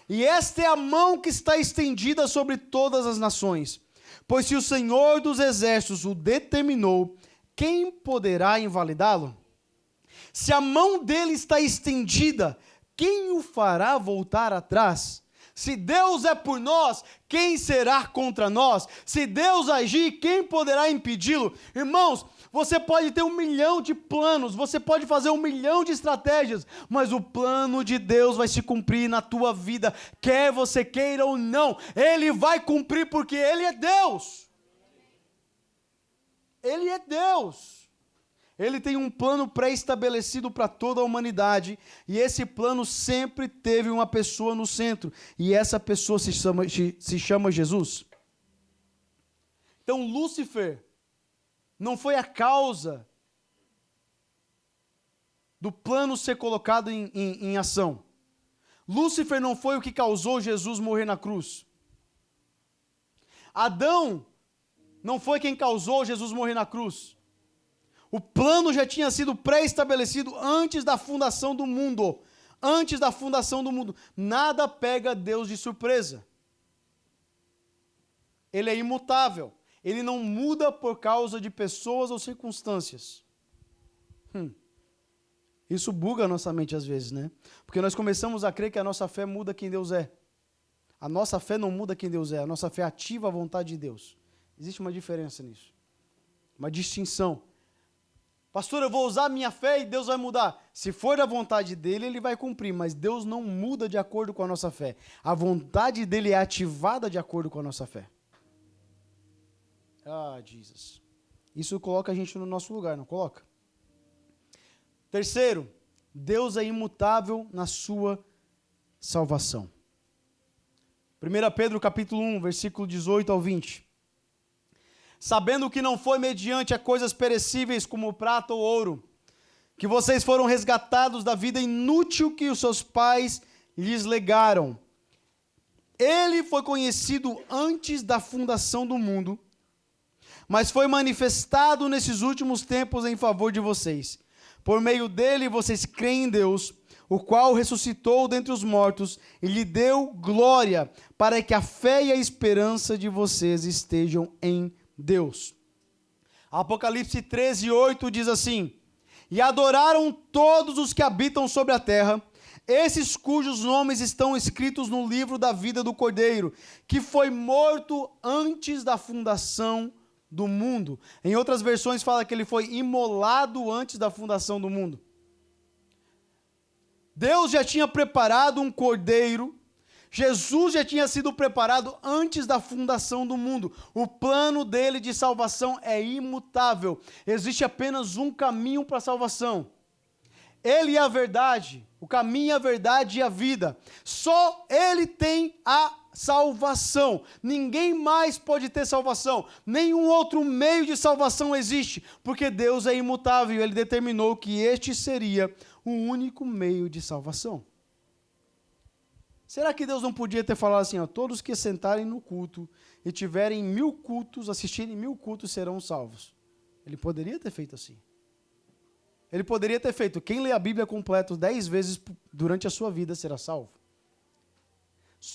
E esta é a mão que está estendida sobre todas as nações. Pois se o Senhor dos Exércitos o determinou, quem poderá invalidá-lo? Se a mão dele está estendida, quem o fará voltar atrás? Se Deus é por nós, quem será contra nós? Se Deus agir, quem poderá impedi-lo? Irmãos, você pode ter 1 milhão de planos, você pode fazer 1 milhão de estratégias, mas o plano de Deus vai se cumprir na tua vida, quer você queira ou não, Ele vai cumprir porque Ele é Deus. Ele é Deus. Ele tem um plano pré-estabelecido para toda a humanidade, e esse plano sempre teve uma pessoa no centro, e essa pessoa se chama Jesus. Então Lúcifer não foi a causa do plano ser colocado em ação. Lúcifer não foi o que causou Jesus morrer na cruz. Adão não foi quem causou Jesus morrer na cruz. O plano já tinha sido pré-estabelecido antes da fundação do mundo. Antes da fundação do mundo. Nada pega Deus de surpresa. Ele é imutável. Ele não muda por causa de pessoas ou circunstâncias. Isso buga a nossa mente às vezes, né? Porque nós começamos a crer que a nossa fé muda quem Deus é. A nossa fé não muda quem Deus é. A nossa fé ativa a vontade de Deus. Existe uma diferença nisso. Uma distinção. Pastor, eu vou usar a minha fé e Deus vai mudar. Se for da vontade dele, ele vai cumprir, mas Deus não muda de acordo com a nossa fé. A vontade dele é ativada de acordo com a nossa fé. Ah, Jesus. Isso coloca a gente no nosso lugar, não coloca? Terceiro, Deus é imutável na sua salvação. 1 Pedro capítulo 1, versículo 18 ao 20. Sabendo que não foi mediante a coisas perecíveis como prata ou ouro, que vocês foram resgatados da vida inútil que os seus pais lhes legaram. Ele foi conhecido antes da fundação do mundo, mas foi manifestado nesses últimos tempos em favor de vocês. Por meio dele vocês creem em Deus, o qual ressuscitou dentre os mortos e lhe deu glória, para que a fé e a esperança de vocês estejam em Deus. Apocalipse 13:8 diz assim: e adoraram todos os que habitam sobre a terra, esses cujos nomes estão escritos no livro da vida do Cordeiro, que foi morto antes da fundação do mundo. Em outras versões fala que ele foi imolado antes da fundação do mundo. Deus já tinha preparado um cordeiro. Jesus já tinha sido preparado antes da fundação do mundo. O plano dele de salvação é imutável. Existe apenas um caminho para a salvação. Ele é a verdade, o caminho, a verdade e a vida. Só ele tem a salvação. Ninguém mais pode ter salvação. Nenhum outro meio de salvação existe, porque Deus é imutável. Ele determinou que este seria o único meio de salvação. Será que Deus não podia ter falado assim, ó, todos que sentarem no culto e tiverem 1000 cultos, assistirem 1000 cultos serão salvos? Ele poderia ter feito assim. Ele poderia ter feito, quem lê a Bíblia completa 10 vezes durante a sua vida será salvo.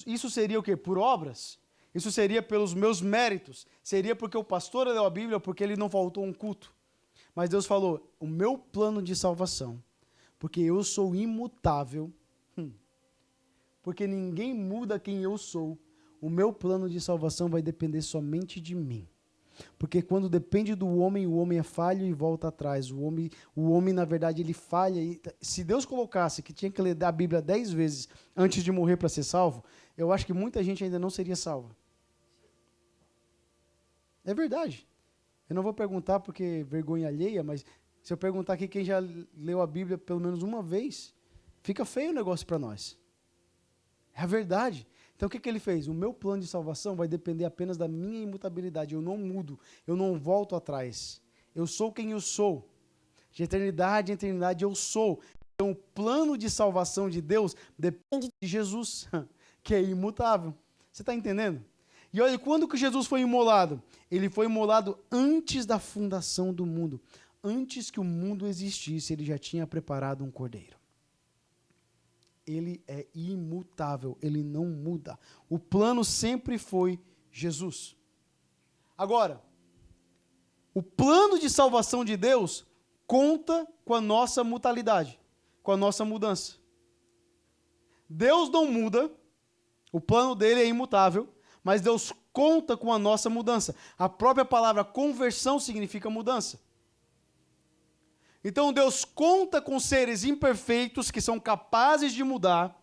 Isso seria o quê? Por obras? Isso seria pelos meus méritos? Seria porque o pastor leu a Bíblia, porque ele não faltou um culto? Mas Deus falou, o meu plano de salvação, porque eu sou imutável, porque ninguém muda quem eu sou, o meu plano de salvação vai depender somente de mim. Porque quando depende do homem, o homem é falho e volta atrás. O homem na verdade, ele falha. E, se Deus colocasse que tinha que ler a Bíblia 10 vezes antes de morrer para ser salvo, eu acho que muita gente ainda não seria salva. É verdade. Eu não vou perguntar porque vergonha alheia, mas se eu perguntar aqui quem já leu a Bíblia pelo menos uma vez, fica feio o negócio para nós. É a verdade. Então o que ele fez? O meu plano de salvação vai depender apenas da minha imutabilidade. Eu não mudo, eu não volto atrás. Eu sou quem eu sou. De eternidade em eternidade eu sou. Então o plano de salvação de Deus depende de Jesus, que é imutável. Você está entendendo? E olha, quando que Jesus foi imolado? Ele foi imolado antes da fundação do mundo. Antes que o mundo existisse, ele já tinha preparado um cordeiro. Ele é imutável, ele não muda. O plano sempre foi Jesus. Agora, o plano de salvação de Deus conta com a nossa mutalidade, com a nossa mudança. Deus não muda, o plano dele é imutável, mas Deus conta com a nossa mudança. A própria palavra conversão significa mudança. Então Deus conta com seres imperfeitos que são capazes de mudar,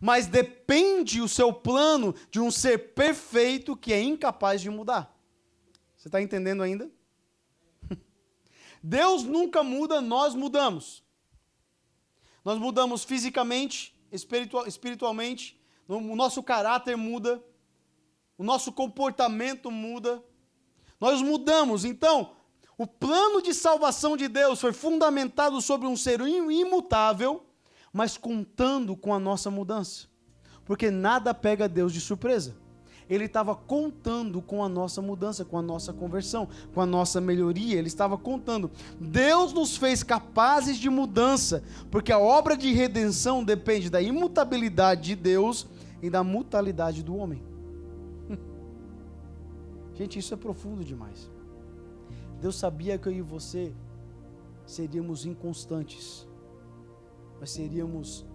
mas depende o seu plano de um ser perfeito que é incapaz de mudar. Você está entendendo ainda? Deus nunca muda, nós mudamos. Nós mudamos fisicamente, espiritualmente, o nosso caráter muda, o nosso comportamento muda, nós mudamos. Então, o plano de salvação de Deus foi fundamentado sobre um ser imutável, mas contando com a nossa mudança. Porque nada pega Deus de surpresa. Ele estava contando com a nossa mudança, com a nossa conversão, com a nossa melhoria. Ele estava contando. Deus nos fez capazes de mudança, porque a obra de redenção depende da imutabilidade de Deus e da mutalidade do homem. Gente, isso é profundo demais. Deus sabia que eu e você seríamos inconstantes, mas seríamos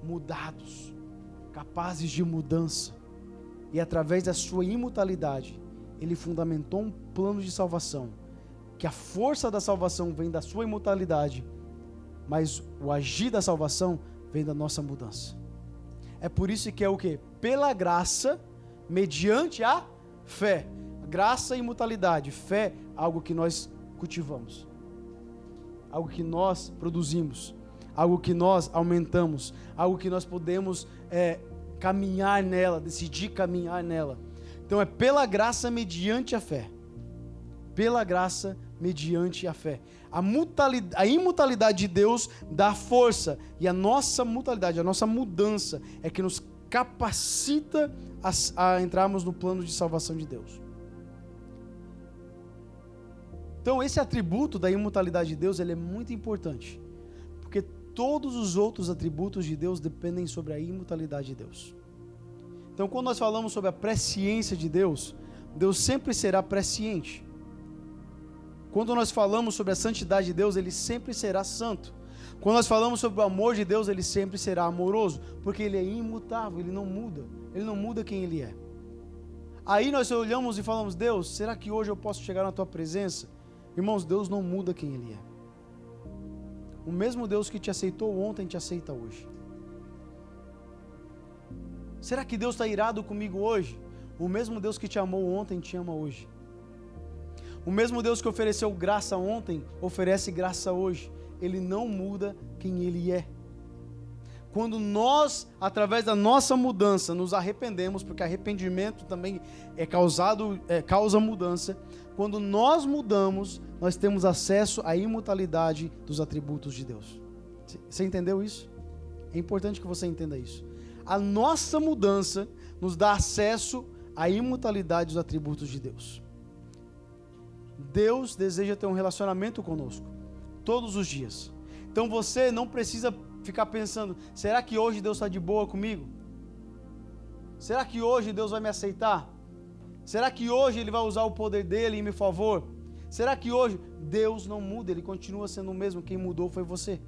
mudados, capazes de mudança. E através da sua imutabilidade, Ele fundamentou um plano de salvação, que a força da salvação vem da sua imutabilidade, mas o agir da salvação vem da nossa mudança. É por isso que é o quê? Pela graça, mediante a fé. Graça e imutabilidade. Fé, algo que nós cultivamos, algo que nós produzimos, algo que nós aumentamos, algo que nós podemos caminhar nela, decidir caminhar nela. Então é pela graça mediante a fé. Pela graça mediante a fé. A imutabilidade de Deus dá força, e a nossa mutalidade, a nossa mudança é que nos capacita a entrarmos no plano de salvação de Deus. Então esse atributo da imutabilidade de Deus, ele é muito importante, porque todos os outros atributos de Deus dependem sobre a imutabilidade de Deus. Então quando nós falamos sobre a presciência de Deus, Deus sempre será presciente. Quando nós falamos sobre a santidade de Deus, Ele sempre será santo. Quando nós falamos sobre o amor de Deus, Ele sempre será amoroso, porque Ele é imutável, Ele não muda quem Ele é. Aí nós olhamos e falamos: Deus, será que hoje eu posso chegar na Tua presença? Irmãos, Deus não muda quem Ele é. O mesmo Deus que te aceitou ontem, te aceita hoje. Será que Deus está irado comigo hoje? O mesmo Deus que te amou ontem, te ama hoje. O mesmo Deus que ofereceu graça ontem, oferece graça hoje. Ele não muda quem Ele é. Quando nós, através da nossa mudança, nos arrependemos, porque arrependimento também causa mudança. Quando nós mudamos, nós temos acesso à imutabilidade dos atributos de Deus. Você entendeu isso? É importante que você entenda isso. A nossa mudança nos dá acesso à imutabilidade dos atributos de Deus. Deus deseja ter um relacionamento conosco, todos os dias. Então você não precisa ficar pensando: será que hoje Deus está de boa comigo? Será que hoje Deus vai me aceitar? Será que hoje Ele vai usar o poder dEle em meu favor? Será que hoje... Deus não muda, Ele continua sendo o mesmo. Quem mudou foi você.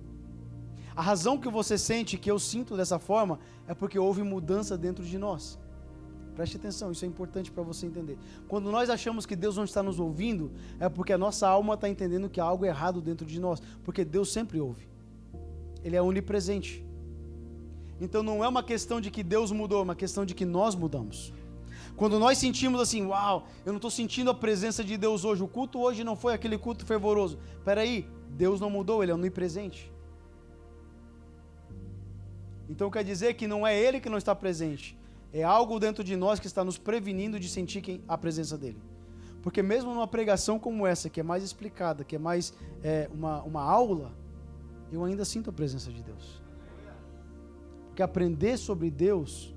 A razão que você sente, que eu sinto dessa forma, é porque houve mudança dentro de nós. Preste atenção, isso é importante para você entender. Quando nós achamos que Deus não está nos ouvindo, é porque a nossa alma está entendendo que há algo errado dentro de nós, porque Deus sempre ouve. Ele é onipresente. Então não é uma questão de que Deus mudou, é uma questão de que nós mudamos. Quando nós sentimos assim: uau, eu não estou sentindo a presença de Deus hoje, o culto hoje não foi aquele culto fervoroso. Espera aí, Deus não mudou, Ele é onipresente. Então quer dizer que não é Ele que não está presente, é algo dentro de nós que está nos prevenindo de sentir a presença dEle. Porque mesmo numa pregação como essa, que é mais explicada, que é mais uma aula, eu ainda sinto a presença de Deus. Porque aprender sobre Deus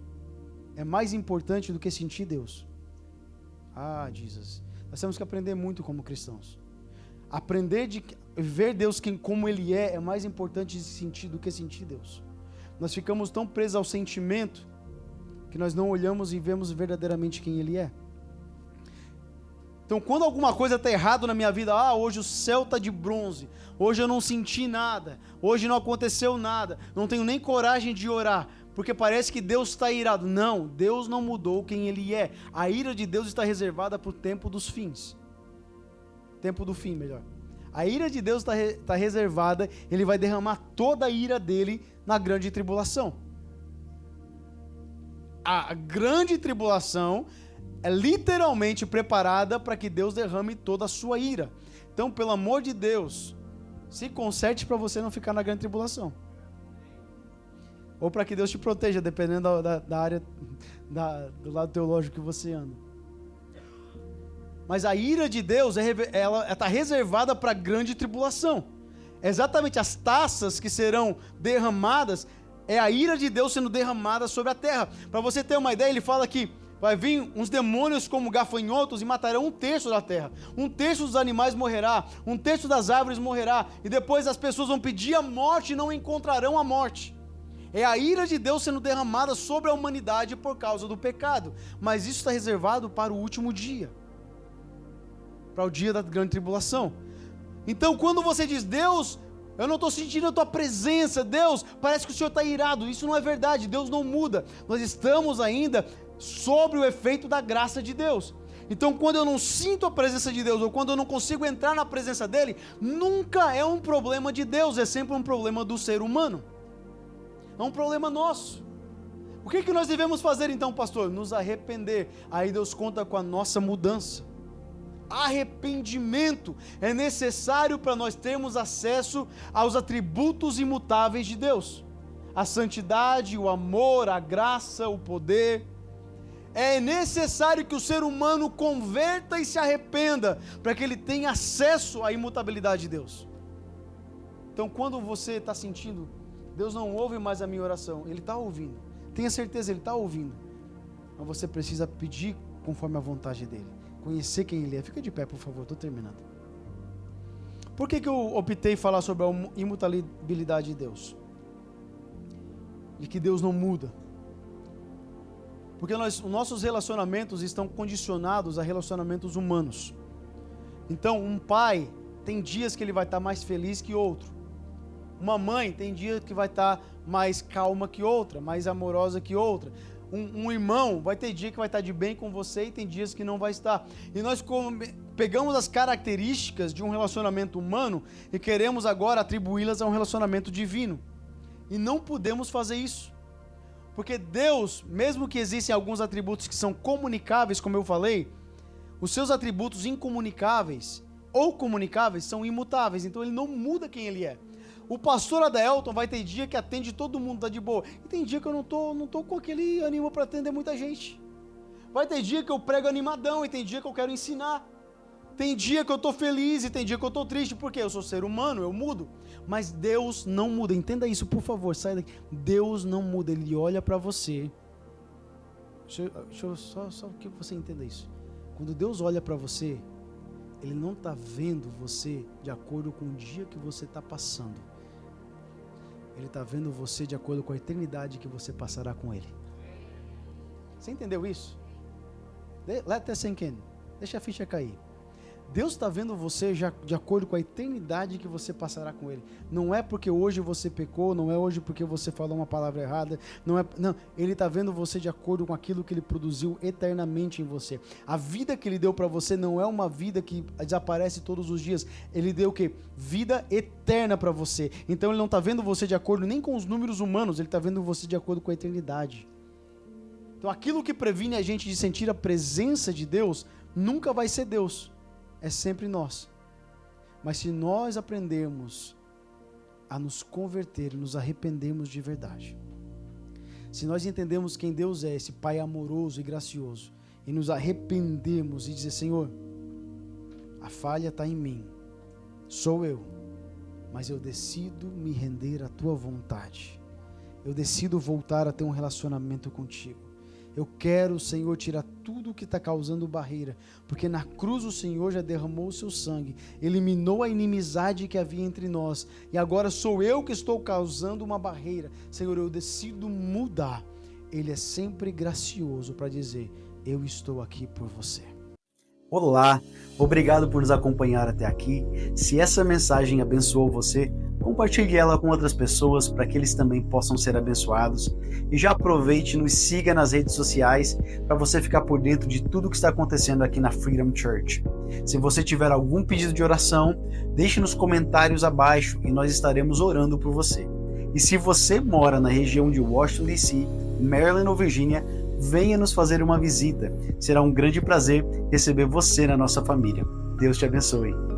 é mais importante do que sentir Deus. Ah, Jesus. Nós temos que aprender muito como cristãos. Aprender de ver Deus como Ele é mais importante de sentir do que sentir Deus. Nós ficamos tão presos ao sentimento que nós não olhamos e vemos verdadeiramente quem Ele é. Então, quando alguma coisa está errado na minha vida, hoje o céu está de bronze, hoje eu não senti nada, hoje não aconteceu nada, não tenho nem coragem de orar. porque parece que Deus está irado. Não, Deus não mudou quem Ele é. A ira de Deus está reservada para o tempo dos fins. Tempo do fim, melhor. A ira de Deus está reservada, Ele vai derramar toda a ira dele na grande tribulação. A grande tribulação é literalmente preparada para que Deus derrame toda a sua ira. Então, pelo amor de Deus, se conserte para você não ficar na grande tribulação. Ou para que Deus te proteja, dependendo da área, do lado teológico que você anda. Mas a ira de Deus, ela está reservada para a grande tribulação. Exatamente as taças que serão derramadas, é a ira de Deus sendo derramada sobre a terra. Para você ter uma ideia, ele fala que vai vir uns demônios como gafanhotos e matarão 1/3 da terra. 1/3 dos animais morrerá, 1/3 das árvores morrerá. E depois as pessoas vão pedir a morte e não encontrarão a morte. É a ira de Deus sendo derramada sobre a humanidade por causa do pecado. Mas isso está reservado para o último dia. Para o dia da grande tribulação. Então quando você diz, Deus, eu não estou sentindo a tua presença, Deus, parece que o Senhor está irado. Isso não é verdade, Deus não muda. Nós estamos ainda sobre o efeito da graça de Deus. Então quando eu não sinto a presença de Deus, ou quando eu não consigo entrar na presença dEle, nunca é um problema de Deus, é sempre um problema do ser humano. É um problema nosso. O que nós devemos fazer então, pastor? Nos arrepender. Aí Deus conta com a nossa mudança. Arrependimento é necessário para nós termos acesso aos atributos imutáveis de Deus. A santidade, o amor, a graça, o poder. É necessário que o ser humano converta e se arrependa para que ele tenha acesso à imutabilidade de Deus. Então quando você está sentindo, Deus não ouve mais a minha oração, Ele está ouvindo. Tenha certeza, Ele está ouvindo. Mas você precisa pedir conforme a vontade dEle. Conhecer quem Ele é. Fica de pé, por favor, estou terminando. Por que eu optei falar sobre a imutabilidade de Deus? De que Deus não muda. Porque os nossos relacionamentos estão condicionados a relacionamentos humanos. Então, um pai tem dias que ele vai estar mais feliz que outro. Uma mãe tem dia que vai estar mais calma que outra, mais amorosa que outra. Um irmão vai ter dia que vai estar de bem com você e tem dias que não vai estar. E nós pegamos as características de um relacionamento humano e queremos agora atribuí-las a um relacionamento divino. E não podemos fazer isso. Porque Deus, mesmo que existem alguns atributos que são comunicáveis, como eu falei, os seus atributos incomunicáveis ou comunicáveis são imutáveis. Então Ele não muda quem Ele é. O pastor Adaelton vai ter dia que atende todo mundo, tá de boa. E tem dia que eu não tô com aquele ânimo para atender muita gente. Vai ter dia que eu prego animadão e tem dia que eu quero ensinar. Tem dia que eu tô feliz e tem dia que eu tô triste, porque eu sou ser humano, eu mudo. Mas Deus não muda, entenda isso, por favor, sai daqui. Deus não muda, Ele olha para você. Deixa eu só que você entenda isso. Quando Deus olha para você, Ele não está vendo você de acordo com o dia que você está passando. Ele está vendo você de acordo com a eternidade que você passará com Ele. Você entendeu isso? Let that sink in. Deixa a ficha cair. Deus está vendo você já de acordo com a eternidade que você passará com Ele. Não é porque hoje você pecou, não é hoje porque você falou uma palavra errada, não, Ele está vendo você de acordo com aquilo que Ele produziu eternamente em você. A vida que Ele deu para você não é uma vida que desaparece todos os dias. Ele deu o quê? Vida eterna para você. Então Ele não está vendo você de acordo nem com os números humanos, Ele está vendo você de acordo com a eternidade. Então aquilo que previne a gente de sentir a presença de Deus, nunca vai ser Deus. É sempre nós. Mas se nós aprendermos a nos converter e nos arrependermos de verdade, se nós entendemos quem Deus é, esse Pai amoroso e gracioso, e nos arrependermos e dizer, Senhor, a falha está em mim, sou eu, mas eu decido me render à Tua vontade, eu decido voltar a ter um relacionamento contigo. Eu quero, Senhor, tirar tudo que está causando barreira, porque na cruz o Senhor já derramou o seu sangue, eliminou a inimizade que havia entre nós, e agora sou eu que estou causando uma barreira. Senhor, eu decido mudar. Ele é sempre gracioso para dizer, eu estou aqui por você. Olá, obrigado por nos acompanhar até aqui. Se essa mensagem abençoou você, compartilhe ela com outras pessoas para que eles também possam ser abençoados. E já aproveite e nos siga nas redes sociais para você ficar por dentro de tudo que está acontecendo aqui na Freedom Church. Se você tiver algum pedido de oração, deixe nos comentários abaixo e nós estaremos orando por você. E se você mora na região de Washington, D.C., Maryland ou Virgínia, venha nos fazer uma visita. Será um grande prazer receber você na nossa família. Deus te abençoe.